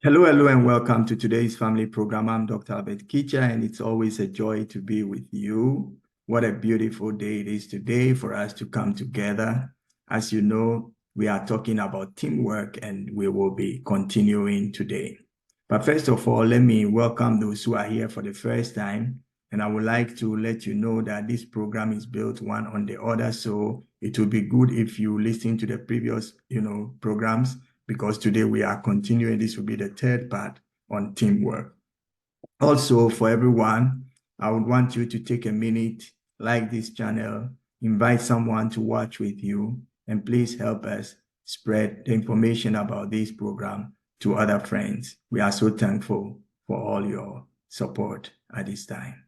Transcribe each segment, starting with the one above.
Hello, hello, and welcome to today's family program. I'm Dr. Kitcher, and it's always a joy to be with you. What a beautiful day it is today for us to come together. As you know, we are talking about teamwork, and we will be continuing today. But first of all, let me welcome those who are here for the first time. And I would like to let you know that this program is built one on the other. So it would be good if you listen to the previous, programs, because today we are continuing. This will be the third part on teamwork. Also, for everyone, I would want you to take a minute, like this channel, invite someone to watch with you, and please help us spread the information about this program to other friends. We are so thankful for all your support at this time.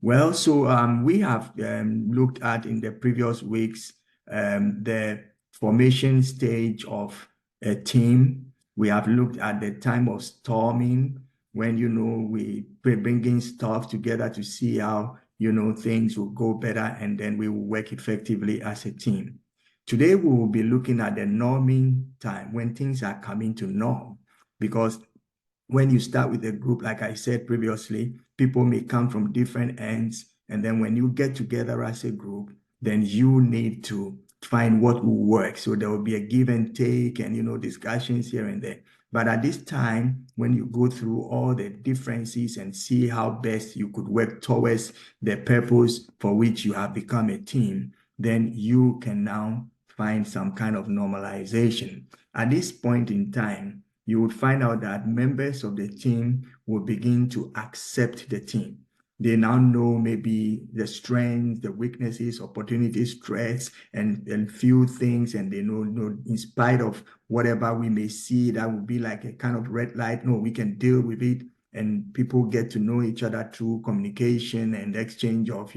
Well, so we have looked at in the previous weeks the formation stage of a team. We have looked at the time of storming, when, we bringing stuff together to see how, things will go better, and then we will work effectively as a team. Today, we will be looking at the norming time, when things are coming to norm, because when you start with a group, like I said previously, people may come from different ends. And then when you get together as a group, then you need to find what will work. So there will be a give and take and, discussions here and there. But at this time, when you go through all the differences and see how best you could work towards the purpose for which you have become a team, then you can now find some kind of normalization. At this point in time, you would find out that members of the team will begin to accept the team. They now know maybe the strengths, the weaknesses, opportunities, threats, and few things, and they know in spite of whatever we may see that would be like a kind of red light, no, we can deal with it. And people get to know each other through communication and exchange of,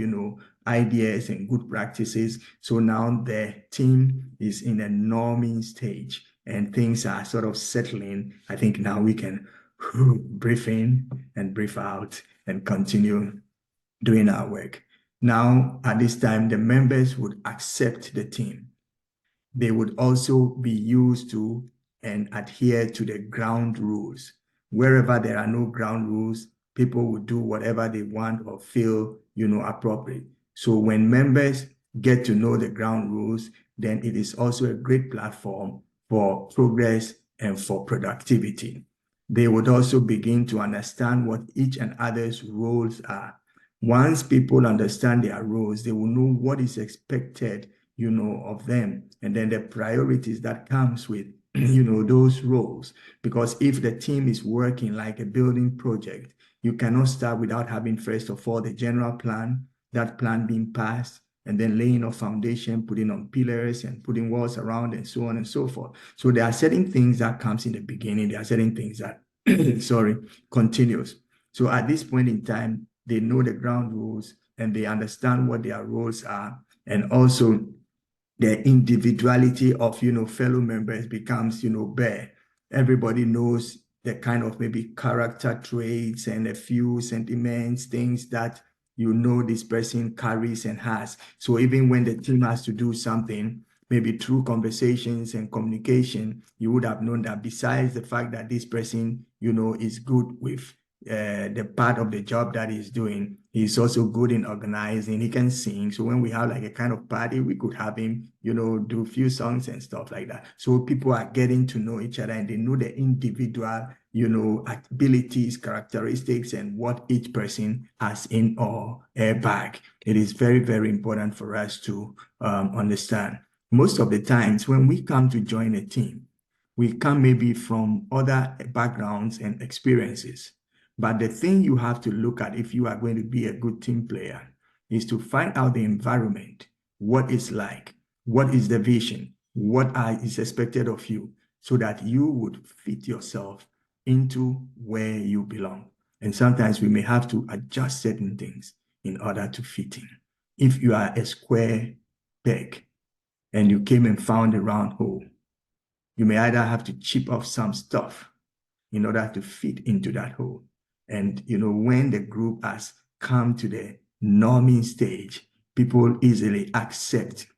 ideas and good practices. So now the team is in a norming stage and things are sort of settling. I think now we can breathe in and breathe out and continue doing our work. Now, at this time, the members would accept the team. They would also be used to and adhere to the ground rules. Wherever there are no ground rules, people will do whatever they want or feel, appropriate. So when members get to know the ground rules, then it is also a great platform for progress and for productivity. They would also begin to understand what each and other's roles are. Once people understand their roles, they will know what is expected, of them, and then the priorities that comes with, those roles. Because if the team is working like a building project, you cannot start without having, first of all, the general plan, that plan being passed, and then laying a foundation, putting on pillars and putting walls around and so on and so forth. So there are certain things that comes in the beginning. There are certain things that, continues. So at this point in time, they know the ground rules and they understand what their roles are. And also the individuality of, fellow members becomes, bare. Everybody knows the kind of maybe character traits and a few sentiments, things that this person carries and has. So even when the team has to do something, maybe through conversations and communication, you would have known that besides the fact that this person, is good with the part of the job that he's doing, he's also good in organizing. He can sing. So when we have like a kind of party, we could have him, do a few songs and stuff like that. So people are getting to know each other and they know the individual, abilities, characteristics, and what each person has in or her bag. It is very, very important for us to understand. Most of the times when we come to join a team, we come maybe from other backgrounds and experiences. But the thing you have to look at if you are going to be a good team player is to find out the environment, what it's like, what is the vision, what is expected of you, so that you would fit yourself into where you belong. And sometimes we may have to adjust certain things in order to fit in. If you are a square peg and you came and found a round hole, you may either have to chip off some stuff in order to fit into that hole. And, when the group has come to the norming stage, people easily accept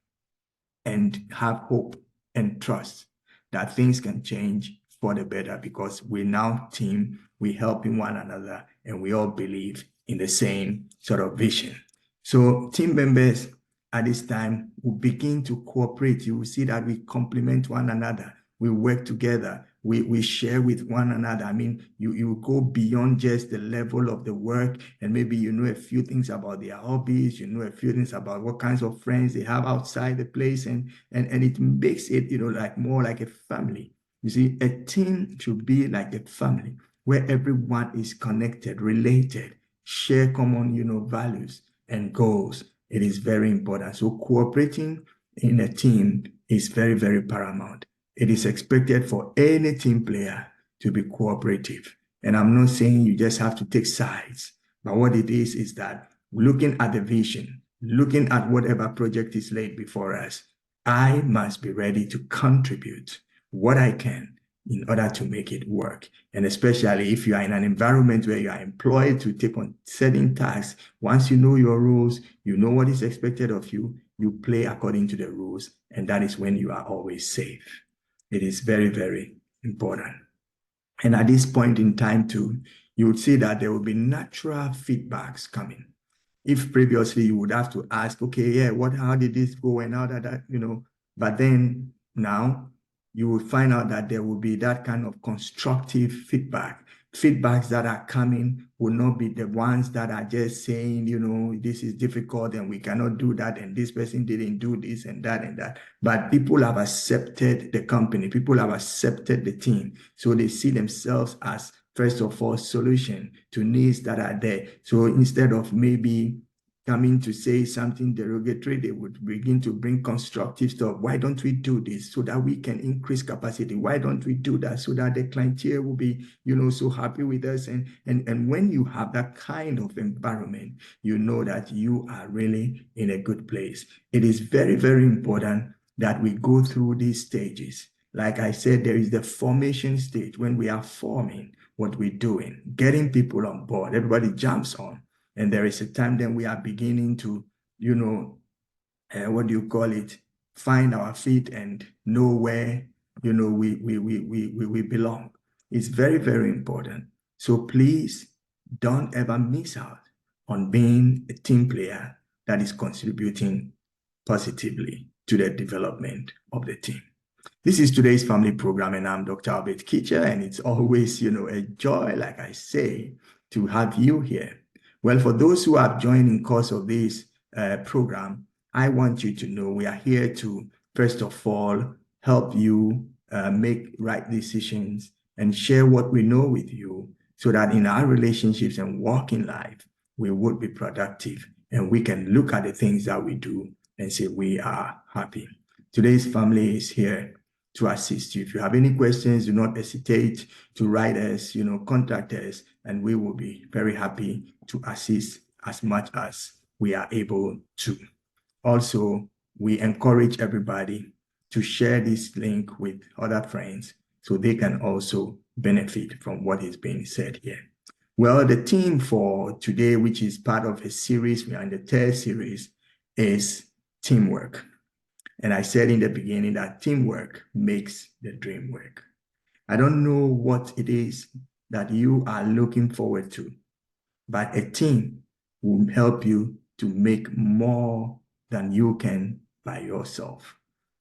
and have hope and trust that things can change for the better because we now team, we helping one another, and we all believe in the same sort of vision. So team members at this time will begin to cooperate. You will see that we complement one another. We work together. We share with one another. I mean, you go beyond just the level of the work, and maybe you know a few things about their hobbies, you know a few things about what kinds of friends they have outside the place, and it makes it, like more like a family. You see, a team should be like a family where everyone is connected, related, share common, values and goals. It is very important. So cooperating in a team is very, very paramount. It is expected for any team player to be cooperative. And I'm not saying you just have to take sides, but what it is that looking at the vision, looking at whatever project is laid before us, I must be ready to contribute what I can in order to make it work. And especially if you are in an environment where you are employed to take on certain tasks, once you know your rules, you know what is expected of you, you play according to the rules, and that is when you are always safe. It is very, very important. And at this point in time too, you would see that there will be natural feedbacks coming. If previously you would have to ask, okay, yeah, how did this go and how did that, but then now you will find out that there will be that kind of constructive feedback. Feedbacks that are coming will not be the ones that are just saying, this is difficult and we cannot do that and this person didn't do this and that and that. But people have accepted the company. People have accepted the team. So they see themselves as, first of all, solution to needs that are there. So instead of maybe coming to say something derogatory, they would begin to bring constructive stuff. Why don't we do this so that we can increase capacity? Why don't we do that so that the clientele will be, so happy with us? And when you have that kind of environment, you know that you are really in a good place. It is very, very important that we go through these stages. Like I said, there is the formation stage when we are forming what we're doing, getting people on board. Everybody jumps on. And there is a time then we are beginning to, find our feet and know where, we belong. It's very, very important. So please don't ever miss out on being a team player that is contributing positively to the development of the team. This is today's family program, and I'm Dr. Albert Kitcher, and it's always, a joy, like I say, to have you here. Well, for those who have joined in course of this program, I want you to know we are here to, first of all, help you make right decisions and share what we know with you so that in our relationships and working life, we would be productive and we can look at the things that we do and say we are happy. Today's family is here to assist you. If you have any questions, do not hesitate to write us, contact us, and we will be very happy to assist as much as we are able to. Also, we encourage everybody to share this link with other friends so they can also benefit from what is being said here. Well, the theme for today, which is part of a series, we are in the third series, is teamwork. And I said in the beginning that teamwork makes the dream work. I don't know what it is that you are looking forward to, but a team will help you to make more than you can by yourself.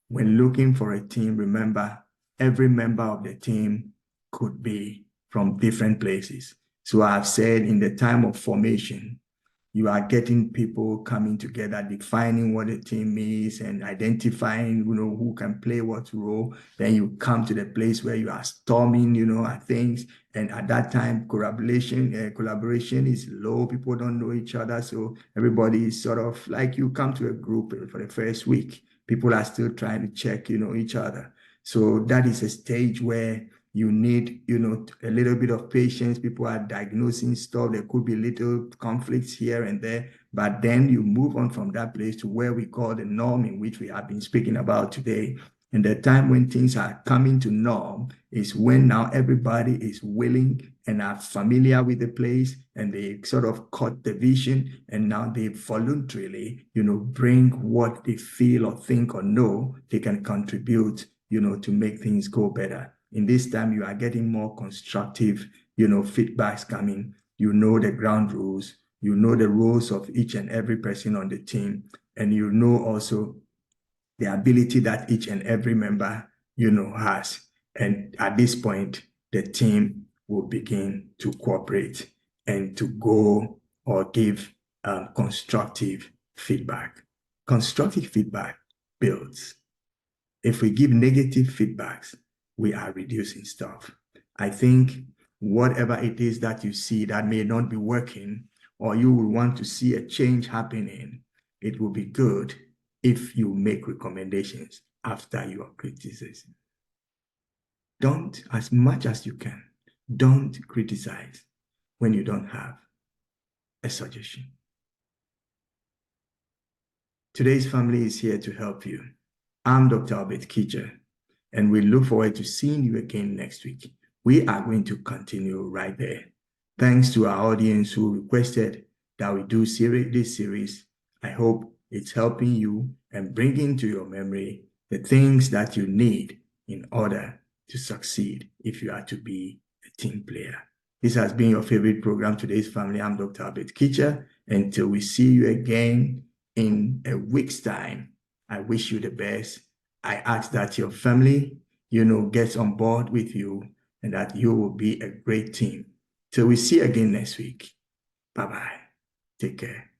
When looking for a team, remember, every member of the team could be from different places. So I've said in the time of formation, you are getting people coming together, defining what a team is and identifying, who can play what role. Then you come to the place where you are storming, at things. And at that time, collaboration is low. People don't know each other. So everybody is sort of like you come to a group for the first week. People are still trying to check, each other. So that is a stage where you need, a little bit of patience. People are diagnosing stuff. There could be little conflicts here and there, but then you move on from that place to where we call the norm, in which we have been speaking about today. And the time when things are coming to norm is when now everybody is willing and are familiar with the place, and they sort of caught the vision, and now they voluntarily, bring what they feel or think or know they can contribute, to make things go better. in this time, you are getting more constructive, feedbacks coming. You know the ground rules. You know the roles of each and every person on the team. And you know also the ability that each and every member, has. And at this point, the team will begin to cooperate and to go or give constructive feedback. Constructive feedback builds. If we give negative feedbacks, we are reducing stuff. I think whatever it is that you see that may not be working, or you will want to see a change happening, it will be good if you make recommendations after your criticism. Don't, as much as you can, don't criticize when you don't have a suggestion. Today's family is here to help you. I'm Dr. Albert Kitcher, and we look forward to seeing you again next week. We are going to continue right there. Thanks to our audience who requested that we do this series. I hope it's helping you and bringing to your memory the things that you need in order to succeed if you are to be a team player. This has been your favorite program, Today's Family. I'm Dr. Albert Kitcher. Until we see you again in a week's time, I wish you the best. I ask that your family, gets on board with you and that you will be a great team. Till we see you again next week. Bye-bye. Take care.